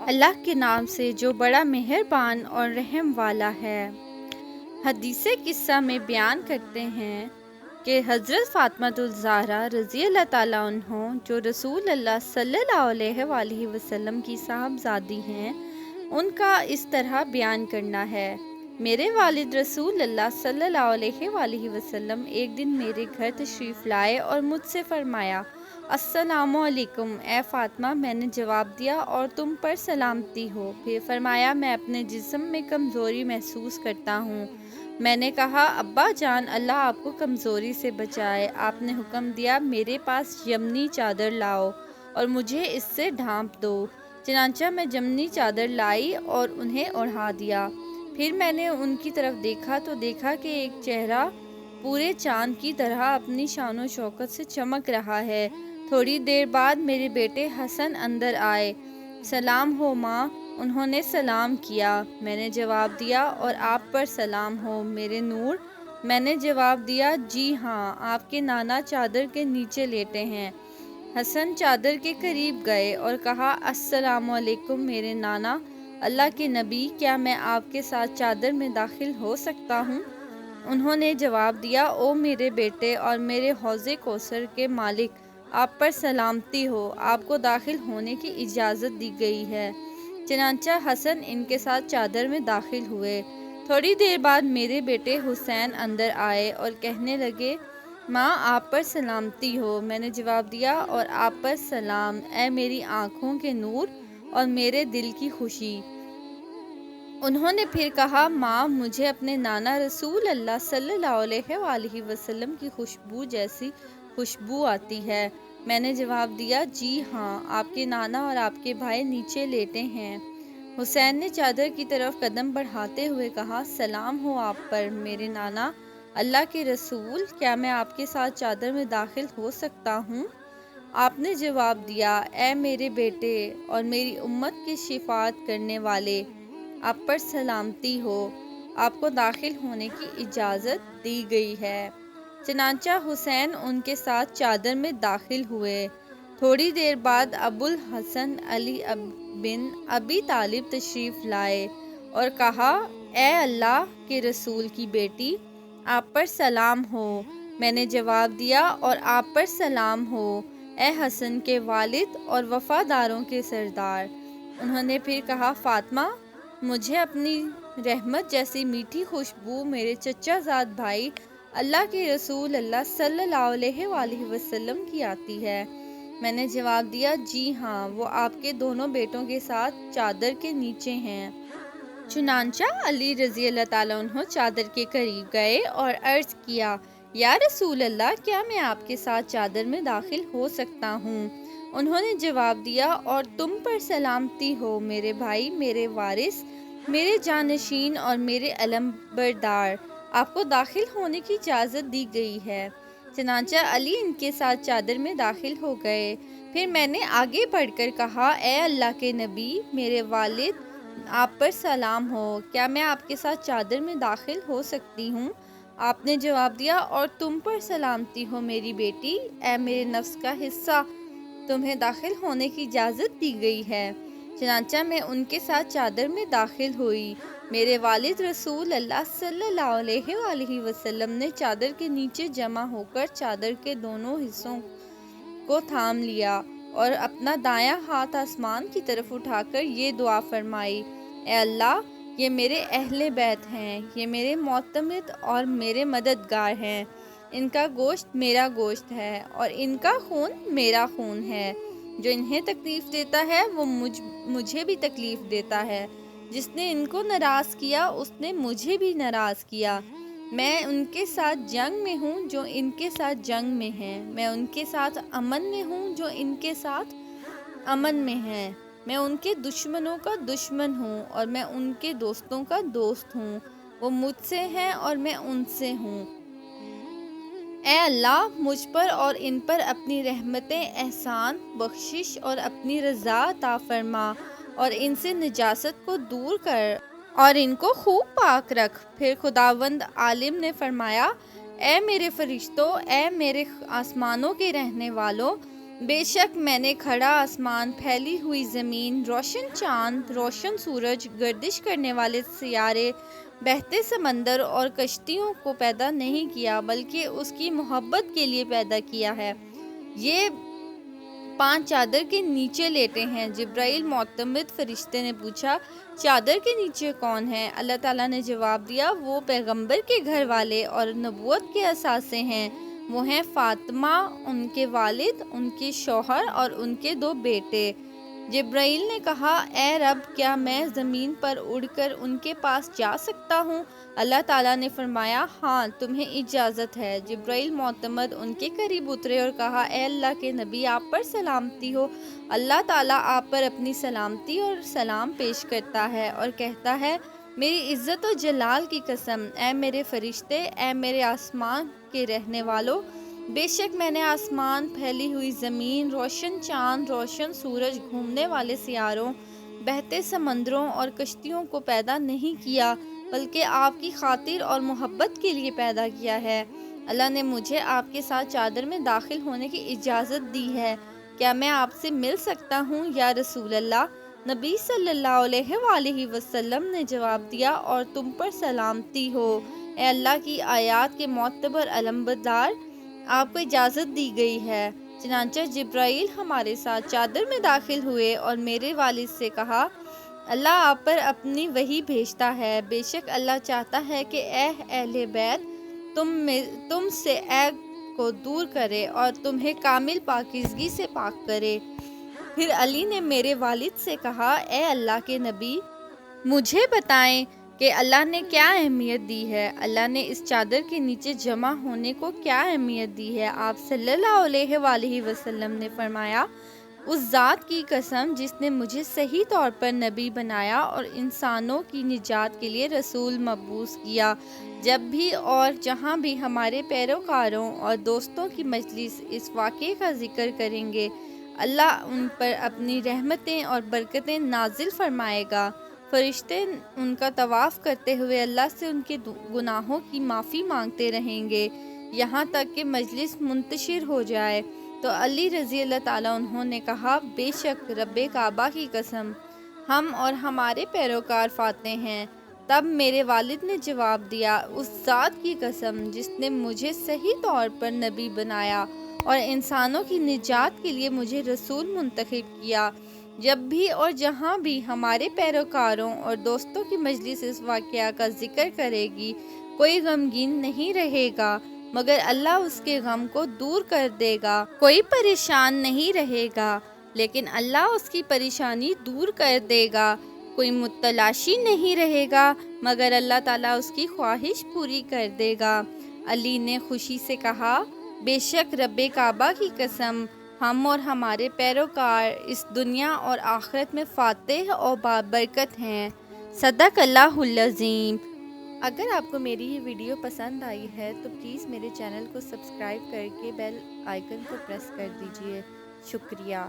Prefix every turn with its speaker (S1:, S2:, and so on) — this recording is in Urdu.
S1: اللہ کے نام سے جو بڑا مہربان اور رحم والا ہے۔ حدیث قصہ میں بیان کرتے ہیں کہ حضرت فاطمہ الزہرا رضی اللہ تعالیٰ عنہ جو رسول اللہ صلی اللہ علیہ وآلہ وسلم کی صاحبزادی ہیں، ان کا اس طرح بیان کرنا ہے۔ میرے والد رسول اللہ صلی اللہ علیہ وآلہ وسلم ایک دن میرے گھر تشریف لائے اور مجھ سے فرمایا، السلام علیکم اے فاطمہ۔ میں نے جواب دیا، اور تم پر سلامتی ہو۔ پھر فرمایا، میں اپنے جسم میں کمزوری محسوس کرتا ہوں۔ میں نے کہا، ابا جان، اللہ آپ کو کمزوری سے بچائے۔ آپ نے حکم دیا، میرے پاس یمنی چادر لاؤ اور مجھے اس سے ڈھانپ دو۔ چنانچہ میں یمنی چادر لائی اور انہیں اوڑھا دیا۔ پھر میں نے ان کی طرف دیکھا تو دیکھا کہ ایک چہرہ پورے چاند کی طرح اپنی شان و شوکت سے چمک رہا ہے۔ تھوڑی دیر بعد میرے بیٹے حسن اندر آئے۔ سلام ہو ماں، انہوں نے سلام کیا۔ میں نے جواب دیا، اور آپ پر سلام ہو میرے نور۔ میں نے جواب دیا، جی ہاں، آپ کے نانا چادر کے نیچے لیٹے ہیں۔ حسن چادر کے قریب گئے اور کہا، السلام علیکم میرے نانا۔ اللہ کے نبی، کیا میں آپ کے ساتھ چادر میں داخل ہو سکتا ہوں؟ انہوں نے جواب دیا، او میرے بیٹے اور میرے حوض کوثر کے مالک، آپ پر سلامتی ہو، آپ کو داخل ہونے کی اجازت دی گئی ہے۔ چنانچہ حسن ان کے ساتھ چادر میں داخل ہوئے۔ تھوڑی دیر بعد میرے بیٹے حسین اندر آئے اور کہنے لگے، ماں، آپ پر سلامتی ہو۔ میں نے جواب دیا، اور آپ پر سلام اے میری آنکھوں کے نور اور میرے دل کی خوشی۔ انہوں نے پھر کہا، ماں، مجھے اپنے نانا رسول اللہ صلی اللہ علیہ وآلہ وسلم کی خوشبو جیسی خوشبو آتی ہے۔ میں نے جواب دیا، جی ہاں، آپ کے نانا اور آپ کے بھائی نیچے لیٹے ہیں۔ حسین نے چادر کی طرف قدم بڑھاتے ہوئے کہا، سلام ہو آپ پر میرے نانا۔ اللہ کے رسول، کیا میں آپ کے ساتھ چادر میں داخل ہو سکتا ہوں؟ آپ نے جواب دیا، اے میرے بیٹے اور میری امت کی شفاعت کرنے والے، آپ پر سلامتی ہو، آپ کو داخل ہونے کی اجازت دی گئی ہے۔ چنانچہ حسین ان کے ساتھ چادر میں داخل ہوئے۔ تھوڑی دیر بعد ابو الحسن علی بن ابی طالب تشریف لائے اور کہا، اے اللہ کے رسول کی بیٹی، آپ پر سلام ہو۔ میں نے جواب دیا، اور آپ پر سلام ہو اے حسن کے والد اور وفاداروں کے سردار۔ انہوں نے پھر کہا، فاطمہ، مجھے اپنی رحمت جیسی میٹھی خوشبو میرے چچا زاد بھائی اللہ کے رسول اللہ صلی اللہ علیہ وآلہ وسلم کی آتی ہے۔ میں نے جواب دیا، جی ہاں، وہ آپ کے دونوں بیٹوں کے ساتھ چادر کے نیچے ہیں۔ چنانچہ علی رضی اللہ تعالیٰ عنہ چادر کے قریب گئے اور عرض کیا، یا رسول اللہ، کیا میں آپ کے ساتھ چادر میں داخل ہو سکتا ہوں؟ انہوں نے جواب دیا، اور تم پر سلامتی ہو میرے بھائی، میرے وارث، میرے جانشین اور میرے علم بردار، آپ کو داخل ہونے کی اجازت دی گئی ہے۔ چنانچہ علی ان کے ساتھ چادر میں داخل ہو گئے۔ پھر میں نے آگے بڑھ کر کہا، اے اللہ کے نبی، میرے والد، آپ پر سلام ہو، کیا میں آپ کے ساتھ چادر میں داخل ہو سکتی ہوں؟ آپ نے جواب دیا، اور تم پر سلامتی ہو میری بیٹی، اے میرے نفس کا حصہ، تمہیں داخل ہونے کی اجازت دی گئی ہے۔ چنانچہ میں ان کے ساتھ چادر میں داخل ہوئی۔ میرے والد رسول اللہ صلی اللہ علیہ وآلہ وسلم نے چادر کے نیچے جمع ہو کر چادر کے دونوں حصوں کو تھام لیا اور اپنا دایاں ہاتھ آسمان کی طرف اٹھا کر یہ دعا فرمائی، اے اللہ، یہ میرے اہل بیت ہیں، یہ میرے معتمد اور میرے مددگار ہیں، ان کا گوشت میرا گوشت ہے اور ان کا خون میرا خون ہے۔ جو انہیں تکلیف دیتا ہے وہ مجھے بھی تکلیف دیتا ہے۔ جس نے ان کو ناراض کیا اس نے مجھے بھی ناراض کیا۔ میں ان کے ساتھ جنگ میں ہوں جو ان کے ساتھ جنگ میں ہیں، میں ان کے ساتھ امن میں ہوں جو ان کے ساتھ امن میں ہیں، میں ان کے دشمنوں کا دشمن ہوں اور میں ان کے دوستوں کا دوست ہوں، وہ مجھ سے ہیں اور میں ان سے ہوں۔ اے اللہ، مجھ پر اور ان پر اپنی رحمتیں، احسان، بخشش اور اپنی رضا عطا فرما اور ان سے نجاست کو دور کر اور ان کو خوب پاک رکھ۔ پھر خداوند عالم نے فرمایا، اے میرے فرشتوں، اے میرے آسمانوں کے رہنے والوں، بے شک میں نے کھڑا آسمان، پھیلی ہوئی زمین، روشن چاند، روشن سورج، گردش کرنے والے سیارے، بہتے سمندر اور کشتیوں کو پیدا نہیں کیا بلکہ اس کی محبت کے لیے پیدا کیا ہے۔ یہ 5 چادر کے نیچے لیٹے ہیں۔ جبرائیل معتمد فرشتے نے پوچھا، چادر کے نیچے کون ہے؟ اللہ تعالیٰ نے جواب دیا، وہ پیغمبر کے گھر والے اور نبوت کے اثاثے ہیں۔ وہ ہیں فاطمہ، ان کے والد، ان کے شوہر اور ان کے 2 بیٹے۔ جبرائیل نے کہا، اے رب، کیا میں زمین پر اڑ کر ان کے پاس جا سکتا ہوں؟ اللہ تعالیٰ نے فرمایا، ہاں، تمہیں اجازت ہے۔ جبرائیل معتمد ان کے قریب اترے اور کہا، اے اللہ کے نبی، آپ پر سلامتی ہو۔ اللہ تعالیٰ آپ پر اپنی سلامتی اور سلام پیش کرتا ہے اور کہتا ہے، میری عزت و جلال کی قسم، اے میرے فرشتے، اے میرے آسمان کے رہنے والو، بے شک میں نے آسمان، پھیلی ہوئی زمین، روشن چاند، روشن سورج، گھومنے والے سیاروں، بہتے سمندروں اور کشتیوں کو پیدا نہیں کیا بلکہ آپ کی خاطر اور محبت کے لیے پیدا کیا ہے۔ اللہ نے مجھے آپ کے ساتھ چادر میں داخل ہونے کی اجازت دی ہے۔ کیا میں آپ سے مل سکتا ہوں یا رسول اللہ؟ نبی صلی اللہ علیہ وآلہ وسلم نے جواب دیا، اور تم پر سلامتی ہو، اے اللہ کی آیات کے معتبر علمبردار، آپ کو اجازت دی گئی ہے۔ چنانچہ جبرائیل ہمارے ساتھ چادر میں داخل ہوئے اور میرے والد سے کہا، اللہ آپ پر اپنی وحی بھیجتا ہے، بے شک اللہ چاہتا ہے کہ اے اہل بیت، تم سے عیب کو دور کرے اور تمہیں کامل پاکیزگی سے پاک کرے۔ پھر علی نے میرے والد سے کہا، اے اللہ کے نبی، مجھے بتائیں کہ اللہ نے کیا اہمیت دی ہے؟ اللہ نے اس چادر کے نیچے جمع ہونے کو کیا اہمیت دی ہے؟ آپ صلی اللہ علیہ وآلہ وسلم نے فرمایا، اس ذات کی قسم جس نے مجھے صحیح طور پر نبی بنایا اور انسانوں کی نجات کے لیے رسول مبعوث کیا، جب بھی اور جہاں بھی ہمارے پیروکاروں اور دوستوں کی مجلس اس واقعے کا ذکر کریں گے، اللہ ان پر اپنی رحمتیں اور برکتیں نازل فرمائے گا۔ فرشتے ان کا طواف کرتے ہوئے اللہ سے ان کے گناہوں کی معافی مانگتے رہیں گے یہاں تک کہ مجلس منتشر ہو جائے۔ تو علی رضی اللہ تعالیٰ عنہ نے کہا، بے شک رب کعبہ کی قسم، ہم اور ہمارے پیروکار فاتح ہیں۔ تب میرے والد نے جواب دیا، اس ذات کی قسم جس نے مجھے صحیح طور پر نبی بنایا اور انسانوں کی نجات کے لیے مجھے رسول منتخب کیا، جب بھی اور جہاں بھی ہمارے پیروکاروں اور دوستوں کی مجلس اس واقعہ کا ذکر کرے گی، کوئی غمگین نہیں رہے گا مگر اللہ اس کے غم کو دور کر دے گا، کوئی پریشان نہیں رہے گا لیکن اللہ اس کی پریشانی دور کر دے گا، کوئی متلاشی نہیں رہے گا مگر اللہ تعالیٰ اس کی خواہش پوری کر دے گا۔ علی نے خوشی سے کہا، بے شک رب کعبہ کی قسم، ہم اور ہمارے پیروکار اس دنیا اور آخرت میں فاتح اور بابرکت ہیں۔ صدق اللہ العظیم۔ اگر آپ کو میری یہ ویڈیو پسند آئی ہے تو پلیز میرے چینل کو سبسکرائب کر کے بیل آئیکن کو پریس کر دیجیے۔ شکریہ۔